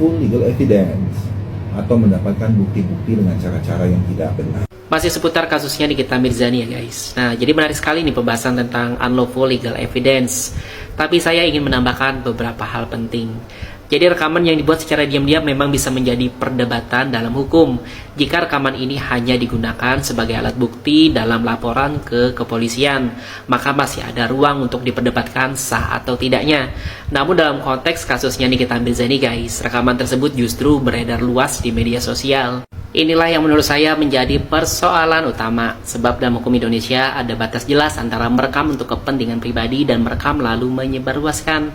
full legal evidence atau mendapatkan bukti-bukti dengan cara-cara yang tidak benar. Masih seputar kasusnya Nikita Mirzani ya guys. Nah, jadi menarik sekali nih pembahasan tentang unlawful legal evidence. Tapi saya ingin menambahkan beberapa hal penting. Jadi rekaman yang dibuat secara diam-diam memang bisa menjadi perdebatan dalam hukum jika rekaman ini hanya digunakan sebagai alat bukti dalam laporan ke kepolisian, maka masih ada ruang untuk diperdebatkan sah atau tidaknya. Namun dalam konteks kasusnya Nikita Mirzani guys, rekaman tersebut justru beredar luas di media sosial. Inilah yang menurut saya menjadi persoalan utama, sebab dalam hukum Indonesia ada batas jelas antara merekam untuk kepentingan pribadi dan merekam lalu menyebarluaskan.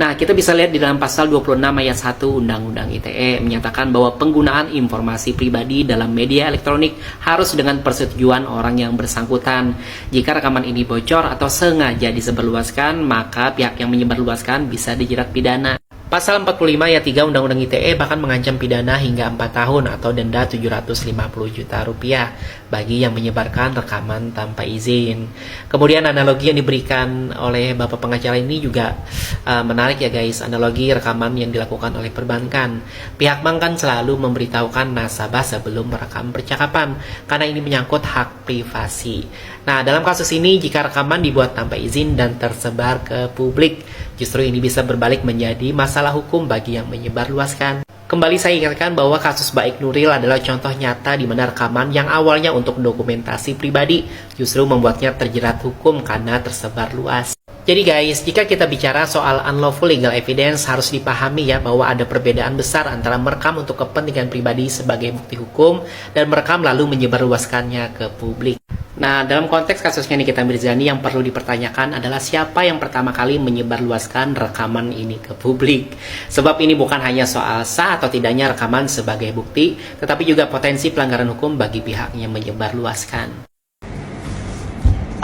Nah, kita bisa lihat di dalam pasal 26 ayat 1 Undang-Undang ITE menyatakan bahwa penggunaan informasi pribadi dalam media elektronik harus dengan persetujuan orang yang bersangkutan. Jika rekaman ini bocor atau sengaja disebarluaskan, maka pihak yang menyebarluaskan bisa dijerat pidana. Pasal 45 ayat 3 Undang-Undang ITE bahkan mengancam pidana hingga 4 tahun atau denda 750 juta rupiah bagi yang menyebarkan rekaman tanpa izin. Kemudian analogi yang diberikan oleh Bapak pengacara ini juga menarik ya guys, analogi rekaman yang dilakukan oleh perbankan. Pihak bank kan selalu memberitahukan nasabah sebelum merekam percakapan karena ini menyangkut hak privasi. Nah, dalam kasus ini jika rekaman dibuat tanpa izin dan tersebar ke publik, justru ini bisa berbalik menjadi masalah hukum bagi yang menyebarluaskan. Kembali saya ingatkan bahwa kasus Baik Nuril adalah contoh nyata di mana rekaman yang awalnya untuk dokumentasi pribadi justru membuatnya terjerat hukum karena tersebar luas. Jadi guys, jika kita bicara soal unlawful legal evidence, harus dipahami ya bahwa ada perbedaan besar antara merekam untuk kepentingan pribadi sebagai bukti hukum dan merekam lalu menyebarluaskannya ke publik. Nah, dalam konteks kasusnya Nikita Mirzani yang perlu dipertanyakan adalah siapa yang pertama kali menyebarluaskan rekaman ini ke publik. Sebab ini bukan hanya soal sah atau tidaknya rekaman sebagai bukti, tetapi juga potensi pelanggaran hukum bagi pihak yang menyebarluaskan.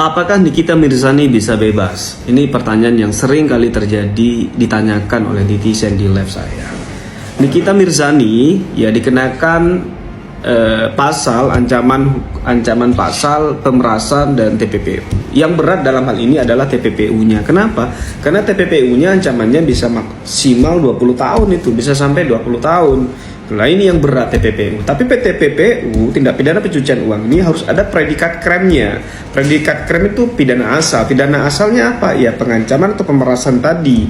Apakah Nikita Mirzani bisa bebas? Ini pertanyaan yang sering kali terjadi ditanyakan oleh netizen di live saya. Nikita Mirzani ya dikenakan pasal ancaman pasal pemerasan dan TPPU. Yang berat dalam hal ini adalah TPPU-nya. Kenapa? Karena TPPU-nya ancamannya bisa maksimal 20 tahun itu, bisa sampai 20 tahun. Nah, ini yang berat TPPU. Tapi TPPU, tindak pidana pencucian uang ini harus ada predikat kremnya. Predikat krem itu pidana asal. Pidana asalnya apa? Ya pengancaman atau pemerasan tadi.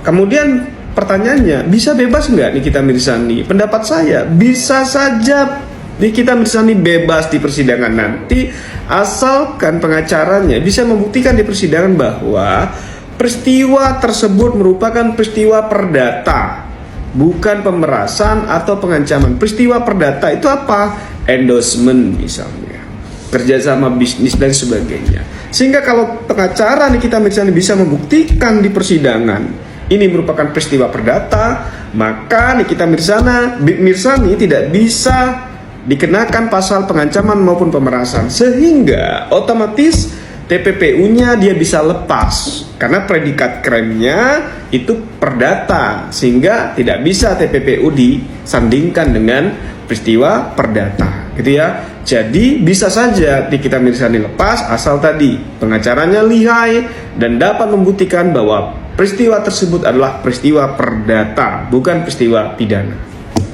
Kemudian pertanyaannya, bisa bebas nggak Nikita Mirzani? Pendapat saya, bisa saja Nikita Mirzani bebas di persidangan nanti, asalkan pengacaranya bisa membuktikan di persidangan bahwa peristiwa tersebut merupakan peristiwa perdata, bukan pemerasan atau pengancaman. Peristiwa perdata itu apa? Endorsement misalnya, kerjasama bisnis dan sebagainya. Sehingga kalau pengacara Nikita Mirzani bisa membuktikan di persidangan ini merupakan peristiwa perdata, maka Nikita Mirzani tidak bisa dikenakan pasal pengancaman maupun pemerasan, sehingga otomatis TPPU-nya dia bisa lepas karena predikat kremnya itu perdata, sehingga tidak bisa TPPU disandingkan dengan peristiwa perdata, gitu ya. Jadi bisa saja Nikita Mirzani lepas asal tadi pengacaranya lihai dan dapat membuktikan bahwa peristiwa tersebut adalah peristiwa perdata, bukan peristiwa pidana.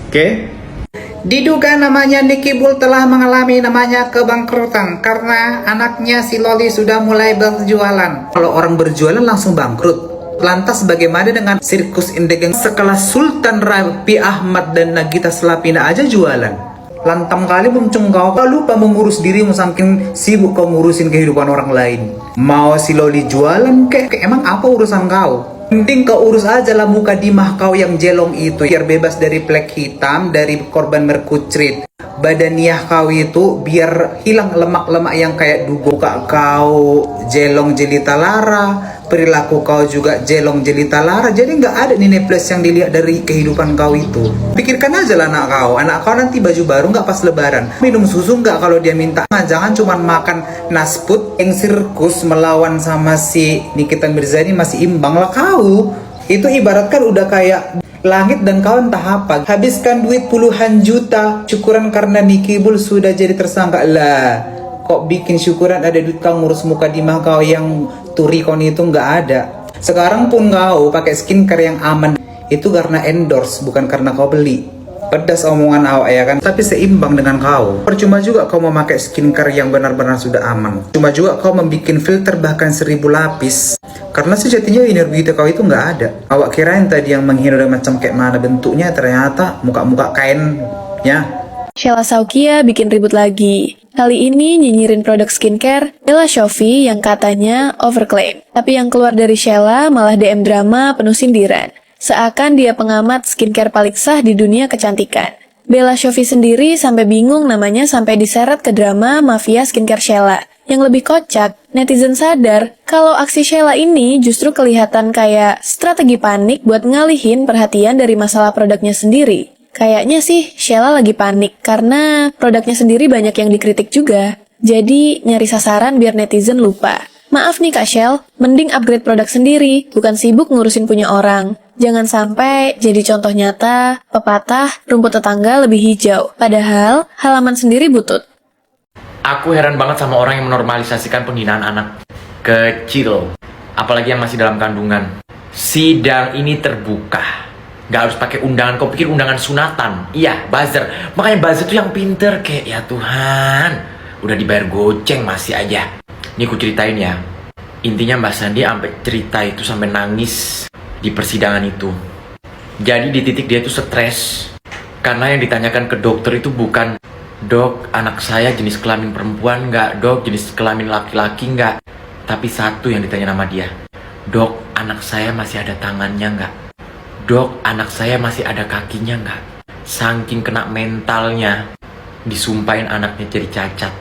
Oke? Diduga namanya Nicky Bull telah mengalami namanya kebangkrutan karena anaknya si Loli sudah mulai berjualan. Kalau orang berjualan langsung bangkrut. Lantas bagaimana dengan sirkus indegeng sekelas Sultan Rapi Ahmad dan Nagita Slavina aja jualan? Lantam kali muncung kau lupa mengurus dirimu saking sibuk kau ngurusin kehidupan orang lain. Mau si Loli jualan emang apa urusan kau? Penting kau urus aja lah muka dimah kau yang jelong itu, biar bebas dari plek hitam, dari korban merkutrit. Badaniah kau itu biar hilang lemak-lemak yang kayak dugo. Kau jelong jelita lara, perilaku kau juga jelong jelita lara. Jadi nggak ada nilai plus yang dilihat dari kehidupan kau itu. Pikirkan aja lah anak kau nanti baju baru nggak pas lebaran, minum susu nggak kalau dia minta. Jangan cuma makan nasput yang sirkus melawan sama si Nikita Mirzani masih imbang lah kau. Itu ibaratkan udah kayak langit dan kau entah apa, habiskan duit puluhan juta syukuran karena Nicky Bull sudah jadi tersangka. Lah kok bikin syukuran ada duit kau ngurus muka dimah kau yang turikon itu nggak ada. Sekarang pun kau pakai skincare yang aman, Itu karena endorse, bukan karena kau beli. Pedas omongan awak ya kan, tapi seimbang dengan kau. Percuma juga kau memakai skincare yang benar-benar sudah aman. Cuma juga kau membuat filter bahkan 1000 lapis. Karena sejatinya inner beauty kau itu nggak ada. Awak kirain tadi yang menghindar macam kayak mana bentuknya, ternyata muka-muka kain ya. Sheila Saukia bikin ribut lagi. Kali ini nyinyirin produk skincare Bella Shofie yang katanya overclaim. Tapi yang keluar dari Sheila malah DM drama penuh sindiran. Seakan dia pengamat skincare paling sah di dunia kecantikan. Bella Shofie sendiri sampai bingung namanya sampai diseret ke drama Mafia Skincare Sheila. Yang lebih kocak, netizen sadar kalau aksi Sheila ini justru kelihatan kayak strategi panik buat ngalihin perhatian dari masalah produknya sendiri. Kayaknya sih Sheila lagi panik karena produknya sendiri banyak yang dikritik juga. Jadi nyari sasaran biar netizen lupa. Maaf nih Kak Shell, mending upgrade produk sendiri, bukan sibuk ngurusin punya orang. Jangan sampai jadi contoh nyata, pepatah, rumput tetangga lebih hijau. Padahal halaman sendiri butut. Aku heran banget sama orang yang menormalisasikan penghinaan anak kecil, apalagi yang masih dalam kandungan. Sidang ini terbuka. Gak harus pakai undangan, kau pikir undangan sunatan? Iya, buzzer. Makanya buzzer tuh yang pinter, kayak ya Tuhan, udah dibayar goceng masih aja. Ini aku ceritain ya. Intinya Mbak Sandi sampai cerita itu sampai nangis di persidangan itu. Jadi di titik dia itu stres karena yang ditanyakan ke dokter itu bukan, "Dok, anak saya jenis kelamin perempuan nggak? Dok, jenis kelamin laki-laki nggak?" Tapi satu yang ditanya nama dia, "Dok, anak saya masih ada tangannya nggak? Dok, anak saya masih ada kakinya nggak?" Saking kena mentalnya, disumpahin anaknya jadi cacat.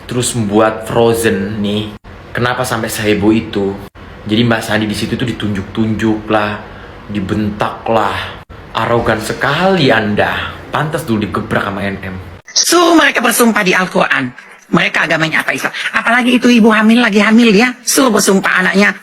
Terus membuat Frozen nih. Kenapa sampai seheboh itu? Jadi Mbak Sandi di situ tuh ditunjuk-tunjuk lah, dibentak lah. Arogan sekali Anda. Pantas dulu digebrak sama NM. Suruh mereka bersumpah di Al-Quran. Mereka agamanya apa Islam. Apalagi itu ibu hamil lagi hamil ya. Suruh bersumpah anaknya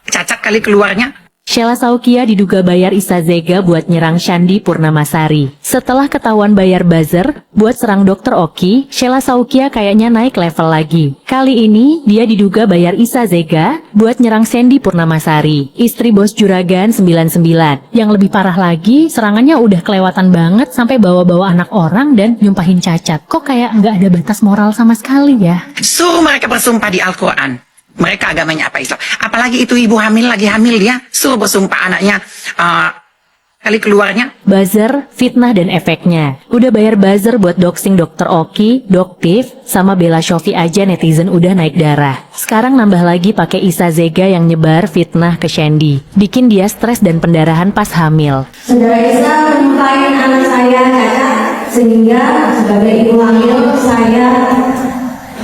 cacat kali keluarnya. Sheila Saukia diduga bayar Isa Zega buat nyerang Shandy Purnamasari. Setelah ketahuan bayar buzzer buat serang Dr. Oki, Sheila Saukia kayaknya naik level lagi. Kali ini dia diduga bayar Isa Zega buat nyerang Shandy Purnamasari, istri bos Juragan 99. Yang lebih parah lagi, serangannya udah kelewatan banget sampai bawa-bawa anak orang dan nyumpahin cacat. Kok kayak nggak ada batas moral sama sekali ya? Suruh mereka bersumpah di Al-Quran. Mereka agamanya apa Islam. Apalagi itu ibu hamil lagi hamil ya. Suruh bersumpah anaknya kali keluarnya. Buzzer, fitnah dan efeknya. Udah bayar buzzer buat doxing Dr. Oki, Doktif, sama Bella Shofie aja netizen udah naik darah. Sekarang nambah lagi pakai Isa Zega yang nyebar fitnah ke Shandy. Bikin dia stres dan pendarahan pas hamil. Saudara Isa menyumpahin anak saya cacat, sehingga sebagai ibu hamil saya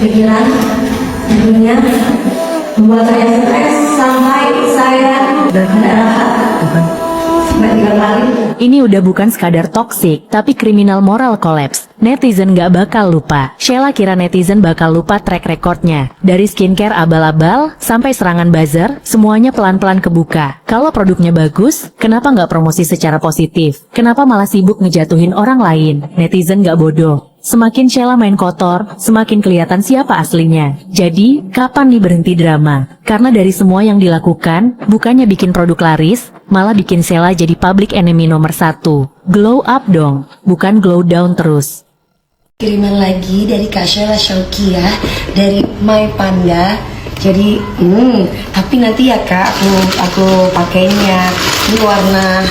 pikiran tentunya membuat saya stres sampai saya berdarah sampai 3 kali. Ini udah bukan sekadar toksik, tapi kriminal moral kolaps. Netizen gak bakal lupa. Sheila kira netizen bakal lupa track recordnya. Dari skincare abal-abal, sampai serangan buzzer, semuanya pelan-pelan kebuka. Kalau produknya bagus, kenapa gak promosi secara positif? Kenapa malah sibuk ngejatuhin orang lain? Netizen gak bodoh. Semakin Sheila main kotor, semakin kelihatan siapa aslinya. Jadi, kapan nih berhenti drama? Karena dari semua yang dilakukan, bukannya bikin produk laris, malah bikin Sheila jadi public enemy nomor 1. Glow up dong, bukan glow down terus. Kiriman lagi dari Kak Sheila Saukia dari My Panda. Jadi, tapi nanti ya Kak, aku pakainya ini warna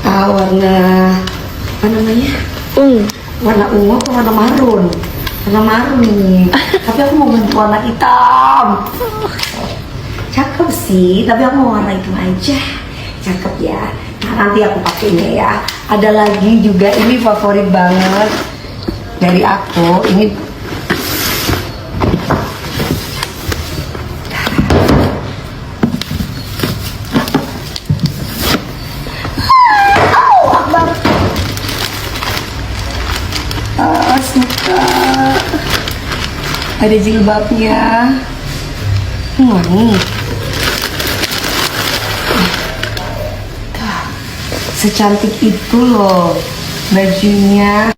apa namanya? Warna ungu atau warna marun? Warna marun nih. Tapi aku mau ganti warna hitam. Cakep sih, tapi aku mau warna hitam aja. Cakep ya. Nah, nanti aku pakainya ya. Ada lagi juga, ini favorit banget dari aku. Ini suka. Ada jilbabnya. Secantik itu loh bajunya.